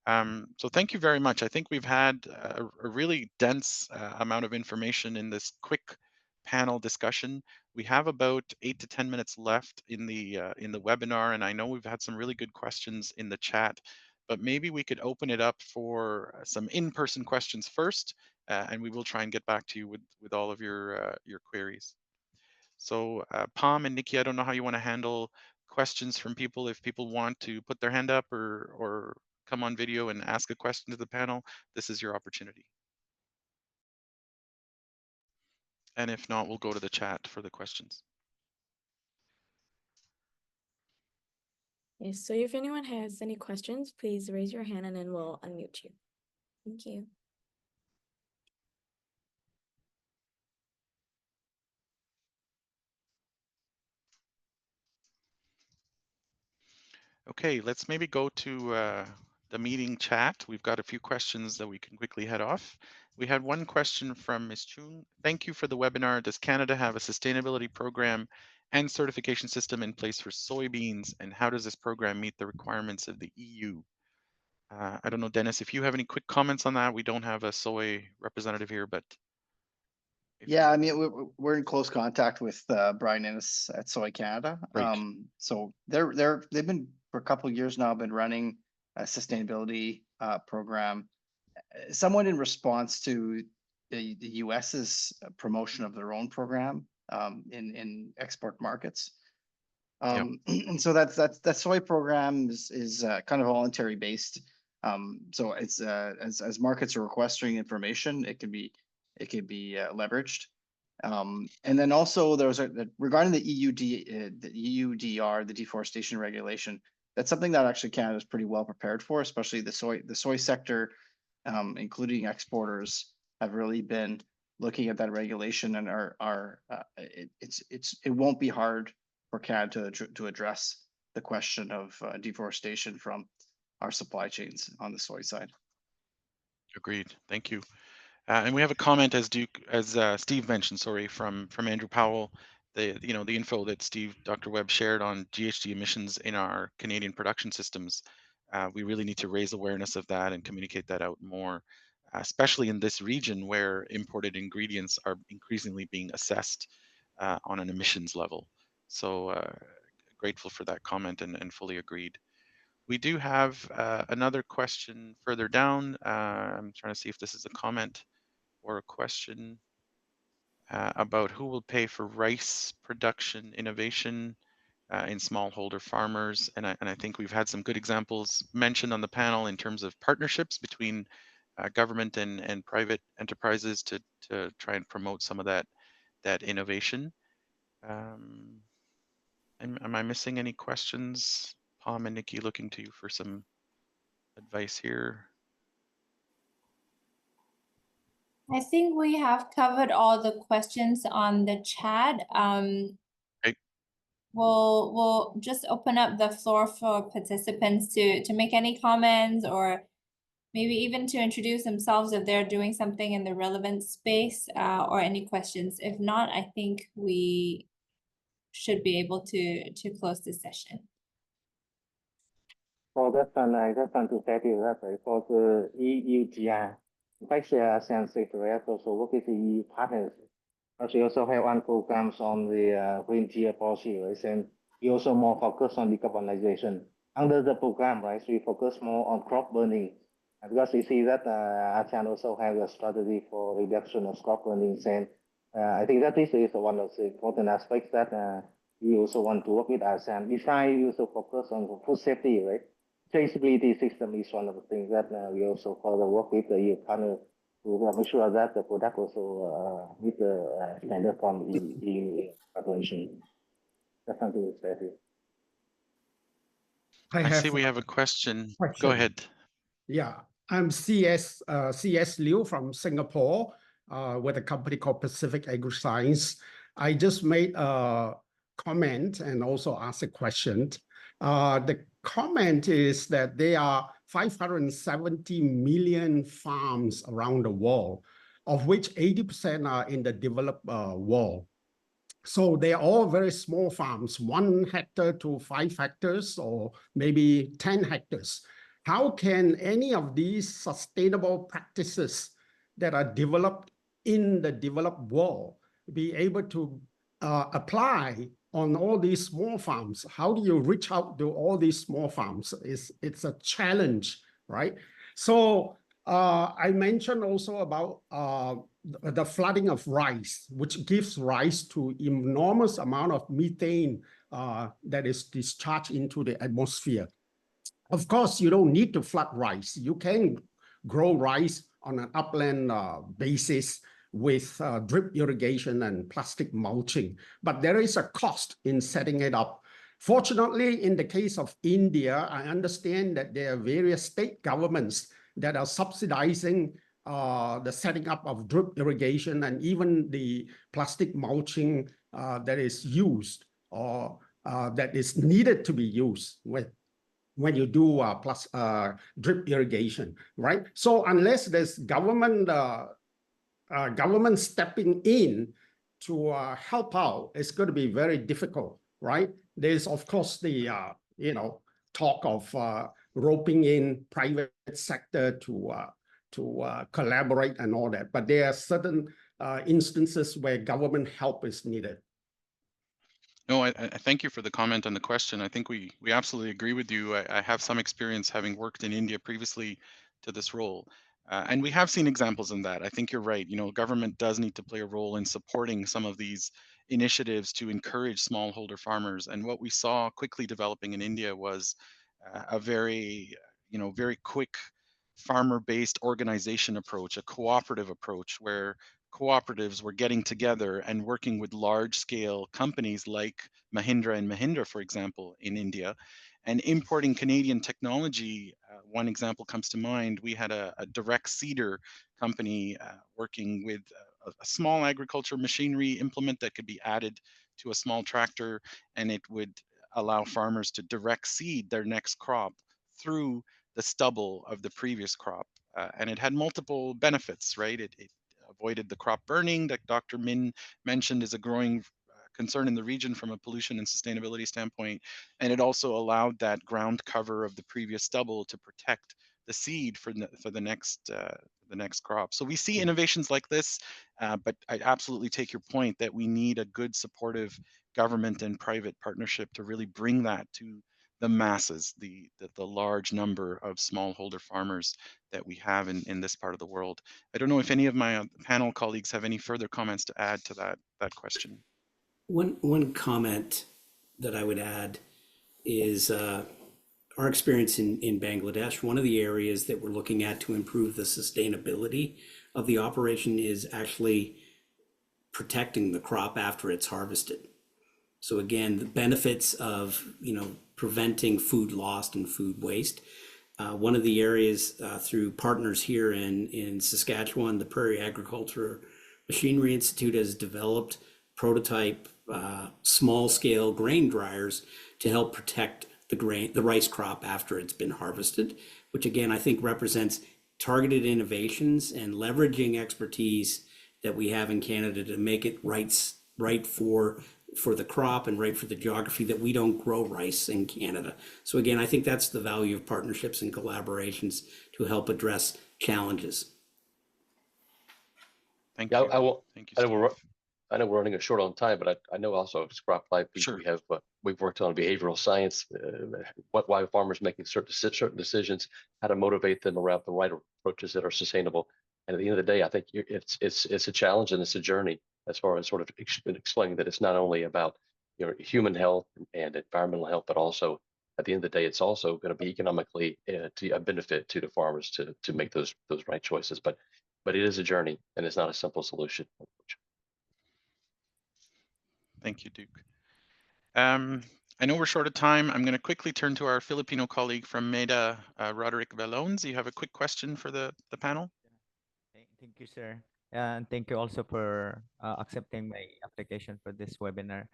So thank you very much. I think we've had a really dense amount of information in this quick panel discussion. We have about 8 to 10 minutes left in the webinar, and I know we've had some really good questions in the chat, but maybe we could open it up for some in-person questions first, and we will try and get back to you with all of your queries. So Pam and Nikki, I don't know how you want to handle questions from people. If people want to put their hand up or come on video and ask a question to the panel, this is your opportunity. And if not, we'll go to the chat for the questions. Yes, so if anyone has any questions, please raise your hand and then we'll unmute you. Thank you. Okay, let's maybe go to the meeting chat. We've got a few questions that we can quickly head off. We had one question from Ms. Chung. Thank you for the webinar. Does Canada have a sustainability program and certification system in place for soybeans? And how does this program meet the requirements of the EU? I don't know, Dennis, if you have any quick comments on that. We don't have a soy representative here, but Yeah, I mean, we're in close contact with Brian Innes at Soy Canada. Great. So they've been for a couple of years now been running a sustainability program, somewhat in response to the US's promotion of their own program in export markets. And so that soy program is kind of voluntary based. So it's as markets are requesting information, it can be leveraged. And then also regarding the EUDR, the deforestation regulation, that's something that actually Canada is pretty well prepared for, especially the soy sector, including exporters, have really been looking at that regulation and it won't be hard for Canada to address the question of deforestation from our supply chains on the soy side. Agreed. Thank you. And we have a comment as Steve mentioned, sorry, from Andrew Powell. The info that Dr. Webb shared on GHG emissions in our Canadian production systems. We really need to raise awareness of that and communicate that out more, especially in this region where imported ingredients are increasingly being assessed on an emissions level. So grateful for that comment and fully agreed. We do have another question further down. I'm trying to see if this is a comment or a question about who will pay for rice production innovation in smallholder farmers. And I think we've had some good examples mentioned on the panel in terms of partnerships between government and private enterprises to try and promote some of that innovation. Am I missing any questions? Pom and Nikki, looking to you for some advice here. I think we have covered all the questions on the chat. Great. We'll just open up the floor for participants to make any comments or maybe even to introduce themselves if they're doing something in the relevant space or any questions. If not, I think we should be able to close this session. For that one, I just want to tell you that for the EUGR, in fact, the ASEAN sector also work with the EU partners. We also have one programs on the green tier policy, right? And we also more focus on decarbonization. Under the program, right, we focus more on crop burning. Because we see that ASEAN also have a strategy for reduction of crop burning. And I think that this is one of the important aspects that we also want to work with ASEAN. Besides, we also focus on food safety, right? Traceability system is one of the things that we also further work with the EU partner to make sure that the product also meet the standard from EU regulation. That's something to say here. I see we have a question. Go ahead. Yeah, I'm CS Liu from Singapore with a company called Pacific Agri-Science. I just made a comment and also asked a question. The comment is that there are 570 million farms around the world, of which 80% are in the developed world. So they're all very small farms, 1 hectare to 5 hectares, or maybe 10 hectares. How can any of these sustainable practices that are developed in the developed world be able to apply on all these small farms? How do you reach out to all these small farms? It's a challenge, right? So I mentioned also about the flooding of rice, which gives rise to enormous amount of methane that is discharged into the atmosphere. Of course, you don't need to flood rice. You can grow rice on an upland basis with drip irrigation and plastic mulching, but there is a cost in setting it up. Fortunately, in the case of India, I understand that there are various state governments that are subsidizing the setting up of drip irrigation and even the plastic mulching that is used or that is needed to be used when you do drip irrigation, right? So unless there's government stepping in, to help out, it's going to be very difficult, right? There's of course the talk of roping in private sector to collaborate and all that, but there are certain instances where government help is needed. No, I thank you for the comment and the question. I think we absolutely agree with you. I have some experience having worked in India previously to this role. And we have seen examples in that. I think you're right. Government does need to play a role in supporting some of these initiatives to encourage smallholder farmers. And what we saw quickly developing in India was a very, very quick farmer-based organization approach, a cooperative approach where cooperatives were getting together and working with large-scale companies like Mahindra and Mahindra, for example, in India, and importing Canadian technology. One example comes to mind. We had a direct seeder company working with a small agriculture machinery implement that could be added to a small tractor, and it would allow farmers to direct seed their next crop through the stubble of the previous crop. And it had multiple benefits, right? It avoided the crop burning that Dr. Min mentioned is a growing concern in the region from a pollution and sustainability standpoint. And it also allowed that ground cover of the previous stubble to protect the seed for the next crop. So we see innovations like this, but I absolutely take your point that we need a good supportive government and private partnership to really bring that to the masses, the large number of smallholder farmers that we have in this part of the world. I don't know if any of my panel colleagues have any further comments to add to that question. One comment that I would add is our experience in Bangladesh. One of the areas that we're looking at to improve the sustainability of the operation is actually protecting the crop after it's harvested. So again, the benefits of preventing food loss and food waste. One of the areas through partners here in Saskatchewan, the Prairie Agriculture Machinery Institute has developed prototype small-scale grain dryers to help protect the rice crop after it's been harvested, which again I think represents targeted innovations and leveraging expertise that we have in Canada to make it right for the crop and right for the geography that we don't grow rice in Canada. So again, I think that's the value of partnerships and collaborations to help address challenges. Thank you. Thank you. I know we're running short on time, but I know also as Crop Life people, sure. we've worked on behavioral science, why farmers making certain decisions, how to motivate them around the right approaches that are sustainable. And at the end of the day, I think it's a challenge and it's a journey as far as sort of explaining that it's not only about human health and environmental health, but also at the end of the day, it's also going to be economically a benefit to the farmers to make those right choices. But it is a journey and it's not a simple solution. Thank you, Duke. I know we're short of time. I'm going to quickly turn to our Filipino colleague from MEDA, Roderick Valones. You have a quick question for the panel? Thank you, sir. And thank you also for accepting my application for this webinar.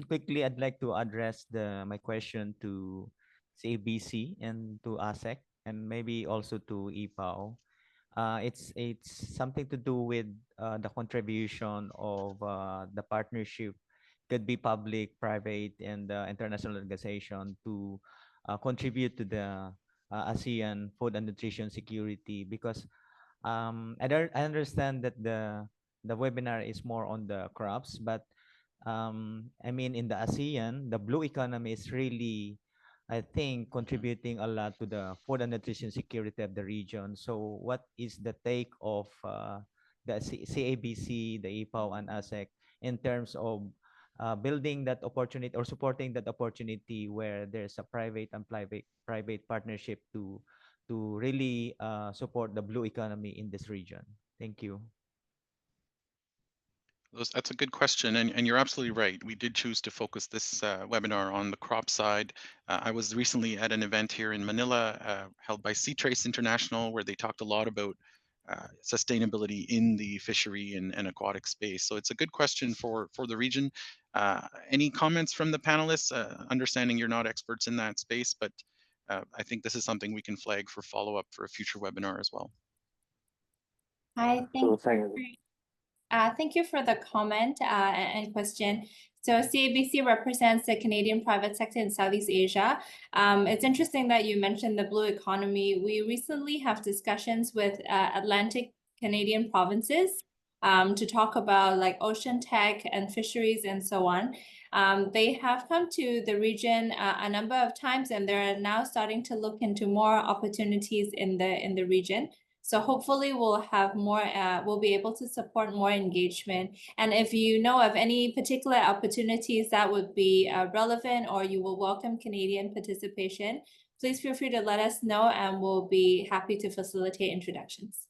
Quickly, I'd like to address my question to CABC and to ASEC and maybe also to IPAAO. It's something to do with the contribution of the partnership, could be public, private, and international organization to contribute to the ASEAN food and nutrition security, because I understand that the webinar is more on the crops, but I mean in the ASEAN, the blue economy is really, I think, contributing a lot to the food and nutrition security of the region. So what is the take of the CABC, the IPAAO, and ASEC in terms of building that opportunity or supporting that opportunity where there's a private and private partnership to really support the blue economy in this region? Thank you. That's a good question, and you're absolutely right. We did choose to focus this webinar on the crop side. I was recently at an event here in Manila held by Seatrace International, where they talked a lot about sustainability in the fishery and aquatic space. So it's a good question for the region. Any comments from the panelists? Understanding you're not experts in that space, but I think this is something we can flag for follow-up for a future webinar as well. I think Thank you for the comment and question. So CABC represents the Canadian private sector in Southeast Asia. It's interesting that you mentioned the blue economy. We recently have discussions with Atlantic Canadian provinces to talk about like ocean tech and fisheries and so on. They have come to the region a number of times, and they're now starting to look into more opportunities in the region. So hopefully we'll have more, we'll be able to support more engagement. And if you know of any particular opportunities that would be relevant, or you will welcome Canadian participation, please feel free to let us know and we'll be happy to facilitate introductions.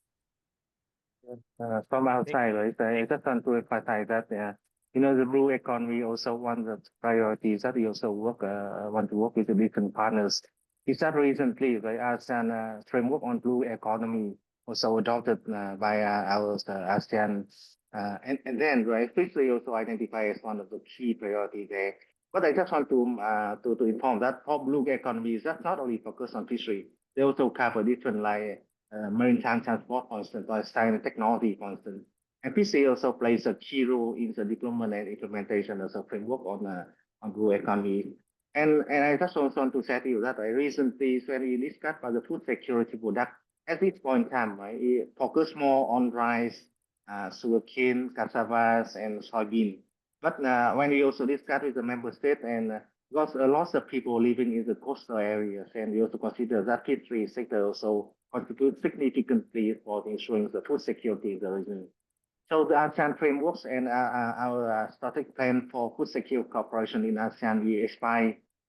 From outside, right? I just want to emphasize that, the blue economy also one of the priorities that we also want to work with the different partners. Is that recently, right, ASEAN framework on blue economy also adopted by our ASEAN, and then, right, fishery also identified as one of the key priorities there. But I just want to inform that for blue economy, that's not only focused on fishery. They also cover different like maritime transport, for instance, or science and technology, for instance. And PC also plays a key role in the development and implementation of the framework on blue economy. And I just also want to say to you that I recently, when we discussed about the food security product, at this point in time, right, it focused more on rice, sugarcane, cassavas, and soybean. But when we also discussed with the member state and because a lot of people living in the coastal areas, and we also consider that fishery sector also contribute significantly for ensuring the food security in the region. So the ASEAN frameworks and our strategic plan for food security cooperation in ASEAN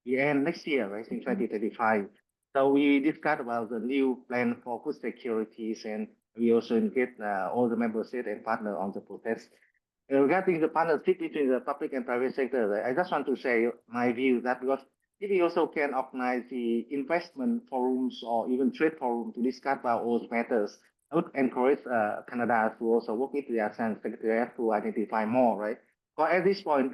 we end next year, right, in 2035. So we discussed about the new plan for food securities, and we also engage all the member states and partners on the process. Regarding the partnership between the public and private sector, I just want to say my view that because if we also can organize the investment forums or even trade forums to discuss about all matters, I would encourage Canada to also work with the ASEAN Secretariat to identify more, right? But at this point,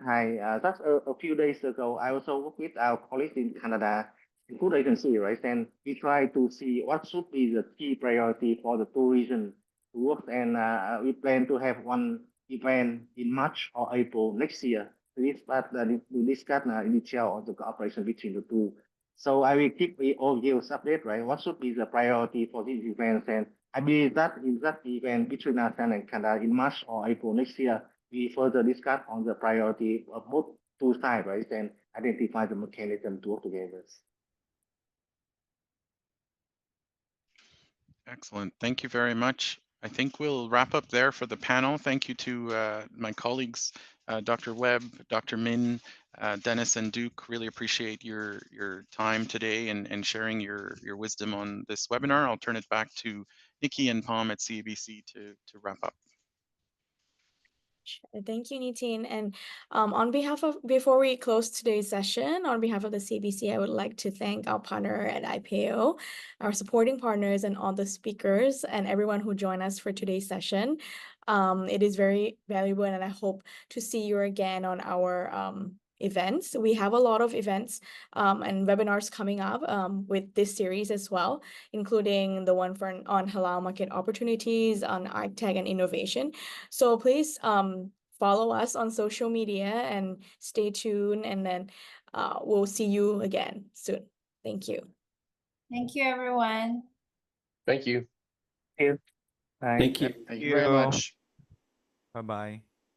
just a few days ago, I also worked with our colleagues in Canada, in food agency, right? And we try to see what should be the key priority for the two regions to work, and we plan to have one event in March or April next year. We discuss initial on the cooperation between the two. So I will keep all you update, right? What should be the priority for these events? And I believe that in that event between ASEAN and Canada in March or April next year, we further discuss on the priority of both two sides, right? And identify the mechanism to work together. Excellent. Thank you very much. I think we'll wrap up there for the panel. Thank you to my colleagues, Dr. Webb, Dr. Min, Dennis, and Duke. Really appreciate your time today and sharing your wisdom on this webinar. I'll turn it back to Nikki and Pom at CABC to wrap up. Sure. Thank you, Nitin. And on behalf of, before we close today's session, on behalf of the CABC, I would like to thank our partner at IPAAO, our supporting partners, and all the speakers and everyone who joined us for today's session. It is very valuable, and I hope to see you again on our events. We have a lot of events and webinars coming up with this series as well, including the one on halal market opportunities, on AgTech and innovation. So please follow us on social media and stay tuned, and then we'll see you again soon. Thank you. Thank you, everyone. Thank you. Thank you. Bye. Thank you. Thank you very much. Bye-bye.